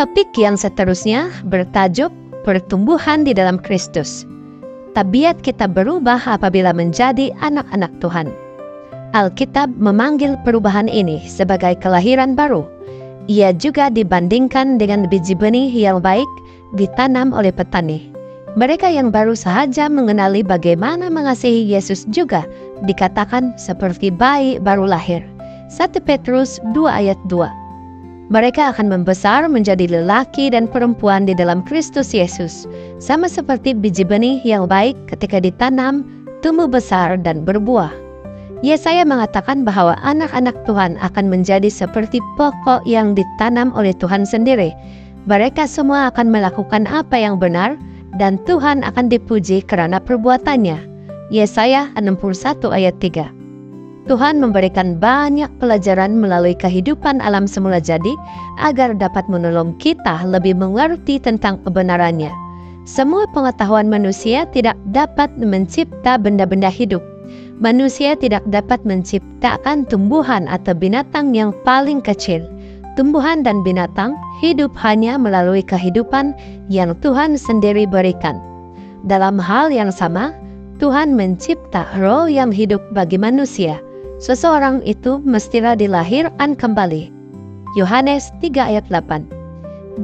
Topik yang seterusnya bertajuk pertumbuhan di dalam Kristus. Tabiat kita berubah apabila menjadi anak-anak Tuhan. Alkitab memanggil perubahan ini sebagai kelahiran baru. Ia juga dibandingkan dengan biji benih yang baik ditanam oleh petani. Mereka yang baru saja mengenali bagaimana mengasihi Yesus juga dikatakan seperti bayi baru lahir. 1 Petrus 2 ayat 2. Mereka akan membesar menjadi lelaki dan perempuan di dalam Kristus Yesus, sama seperti biji benih yang baik ketika ditanam, tumbuh besar dan berbuah. Yesaya mengatakan bahwa anak-anak Tuhan akan menjadi seperti pokok yang ditanam oleh Tuhan sendiri. Mereka semua akan melakukan apa yang benar, dan Tuhan akan dipuji karena perbuatannya. Yesaya 61 ayat 3. Tuhan memberikan banyak pelajaran melalui kehidupan alam semula jadi agar dapat menolong kita lebih mengerti tentang kebenarannya. Semua pengetahuan manusia tidak dapat mencipta benda-benda hidup. Manusia tidak dapat menciptakan tumbuhan atau binatang yang paling kecil. Tumbuhan dan binatang hidup hanya melalui kehidupan yang Tuhan sendiri berikan. Dalam hal yang sama, Tuhan mencipta roh yang hidup bagi manusia. Seseorang itu mestilah dilahirkan kembali. Yohanes 3 ayat 8.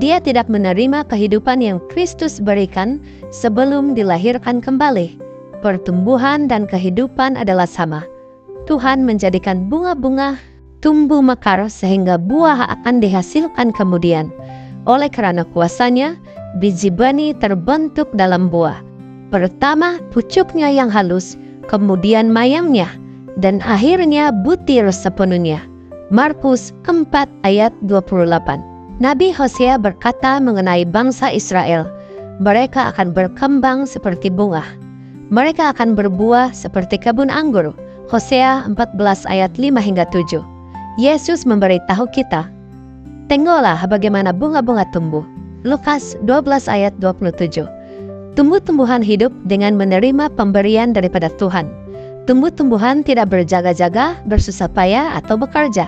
Dia tidak menerima kehidupan yang Kristus berikan sebelum dilahirkan kembali. Pertumbuhan dan kehidupan adalah sama. Tuhan menjadikan bunga-bunga tumbuh mekar sehingga buah akan dihasilkan kemudian. Oleh karena kuasanya, biji benih terbentuk dalam buah. Pertama pucuknya yang halus, kemudian mayangnya, dan akhirnya butir sepenuhnya. Markus 4 ayat 28. Nabi Hosea berkata mengenai bangsa Israel, mereka akan berkembang seperti bunga. Mereka akan berbuah seperti kebun anggur. Hosea 14 ayat 5 hingga 7. Yesus memberitahu kita, tengoklah bagaimana bunga-bunga tumbuh. Lukas 12 ayat 27. Tumbuh-tumbuhan hidup dengan menerima pemberian daripada Tuhan. Tumbuh-tumbuhan tidak berjaga-jaga, bersusah payah, atau bekerja.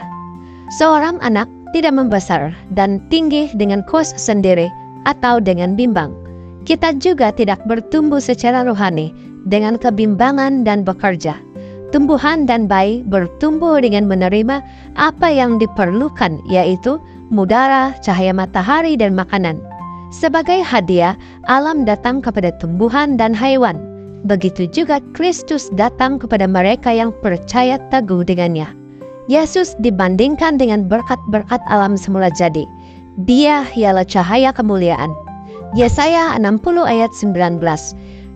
Seorang anak tidak membesar dan tinggi dengan kuasa sendiri atau dengan bimbang. Kita juga tidak bertumbuh secara rohani dengan kebimbangan dan bekerja. Tumbuhan dan bayi bertumbuh dengan menerima apa yang diperlukan, yaitu udara, cahaya matahari, dan makanan. Sebagai hadiah, alam datang kepada tumbuhan dan haiwan. Begitu juga Kristus datang kepada mereka yang percaya teguh dengannya. Yesus dibandingkan dengan berkat-berkat alam semula jadi. Dia ialah cahaya kemuliaan. Yesaya 60 ayat 19.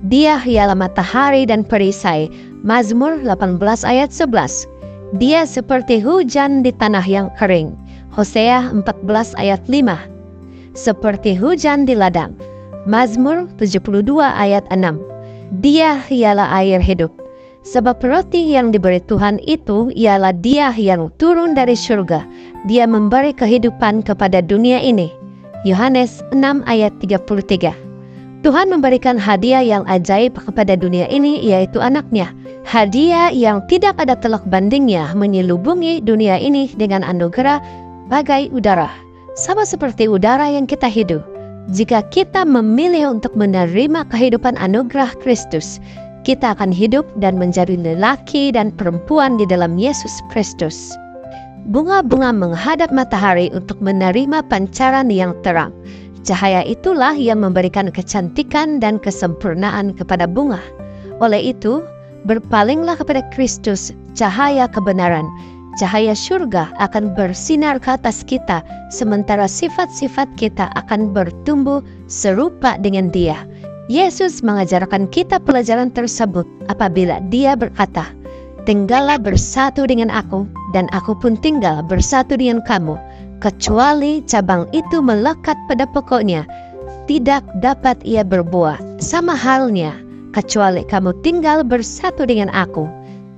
Dia ialah matahari dan perisai. Mazmur 18 ayat 11. Dia seperti hujan di tanah yang kering. Hosea 14 ayat 5. Seperti hujan di ladang. Mazmur 72 ayat 6. Dia ialah air hidup. Sebab roti yang diberi Tuhan itu ialah Dia yang turun dari surga. Dia memberi kehidupan kepada dunia ini. Yohanes 6 ayat 33. Tuhan memberikan hadiah yang ajaib kepada dunia ini, yaitu anaknya. Hadiah yang tidak ada telak bandingnya menyelubungi dunia ini dengan anugerah bagai udara. Sama seperti udara yang kita hidup. Jika kita memilih untuk menerima kehidupan anugerah Kristus, kita akan hidup dan menjadi lelaki dan perempuan di dalam Yesus Kristus. Bunga-bunga menghadap matahari untuk menerima pancaran yang terang. Cahaya itulah yang memberikan kecantikan dan kesempurnaan kepada bunga. Oleh itu, berpalinglah kepada Kristus, cahaya kebenaran. Cahaya surga akan bersinar ke atas kita, sementara sifat-sifat kita akan bertumbuh serupa dengan Dia. Yesus mengajarkan kita pelajaran tersebut apabila Dia berkata, tinggallah bersatu dengan aku, dan aku pun tinggal bersatu dengan kamu. Kecuali cabang itu melekat pada pokoknya, tidak dapat ia berbuah. Sama halnya, kecuali kamu tinggal bersatu dengan aku,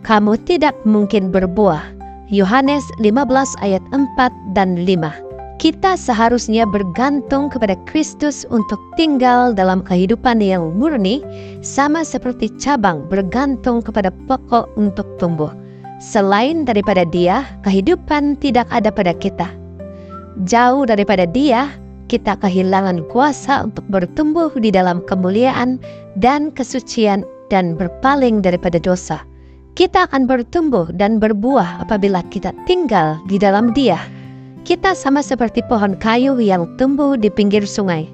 kamu tidak mungkin berbuah. Yohanes 15 ayat 4 dan 5. Kita seharusnya bergantung kepada Kristus untuk tinggal dalam kehidupan yang murni, sama seperti cabang bergantung kepada pokok untuk tumbuh. Selain daripada Dia, kehidupan tidak ada pada kita. Jauh daripada Dia, kita kehilangan kuasa untuk bertumbuh di dalam kemuliaan dan kesucian dan berpaling daripada dosa. Kita akan bertumbuh dan berbuah apabila kita tinggal di dalam Dia. Kita sama seperti pohon kayu yang tumbuh di pinggir sungai.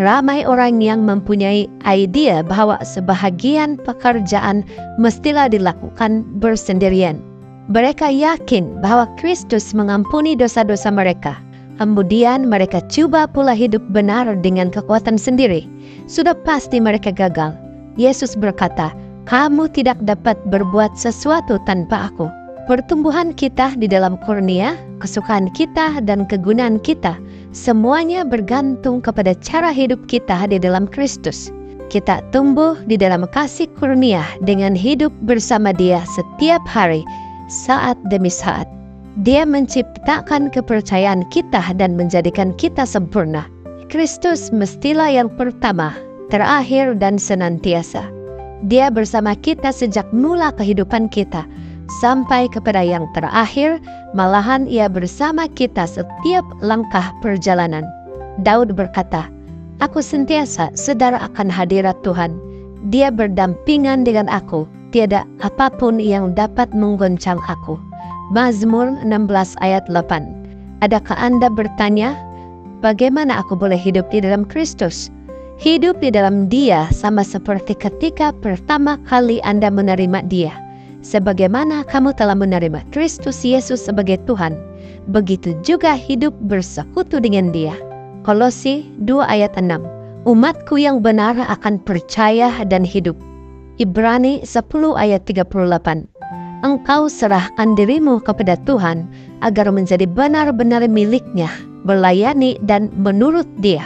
Ramai orang yang mempunyai idea bahwa sebahagian pekerjaan mestilah dilakukan bersendirian. Mereka yakin bahwa Kristus mengampuni dosa-dosa mereka. Kemudian mereka coba pula hidup benar dengan kekuatan sendiri. Sudah pasti mereka gagal. Yesus berkata, "Kamu tidak dapat berbuat sesuatu tanpa aku." Pertumbuhan kita di dalam kurnia, kesukaan kita, dan kegunaan kita, semuanya bergantung kepada cara hidup kita di dalam Kristus. Kita tumbuh di dalam kasih kurnia dengan hidup bersama Dia setiap hari, saat demi saat. Dia menciptakan kepercayaan kita dan menjadikan kita sempurna. Kristus mestilah yang pertama, terakhir, dan senantiasa. Dia bersama kita sejak mula kehidupan kita, sampai kepada yang terakhir, malahan Ia bersama kita setiap langkah perjalanan. Daud berkata, "Aku sentiasa sedar akan hadirat Tuhan. Dia berdampingan dengan aku, tiada apapun yang dapat menggoncang aku." Mazmur 16 ayat 8. Adakah Anda bertanya, bagaimana aku boleh hidup di dalam Kristus? Hidup di dalam Dia sama seperti ketika pertama kali Anda menerima Dia. Sebagaimana kamu telah menerima Kristus Yesus sebagai Tuhan, begitu juga hidup bersekutu dengan Dia. Kolose 2 ayat 6. Umatku yang benar akan percaya dan hidup. Ibrani 10 ayat 38. Engkau serahkan dirimu kepada Tuhan agar menjadi benar-benar miliknya, melayani dan menurut Dia.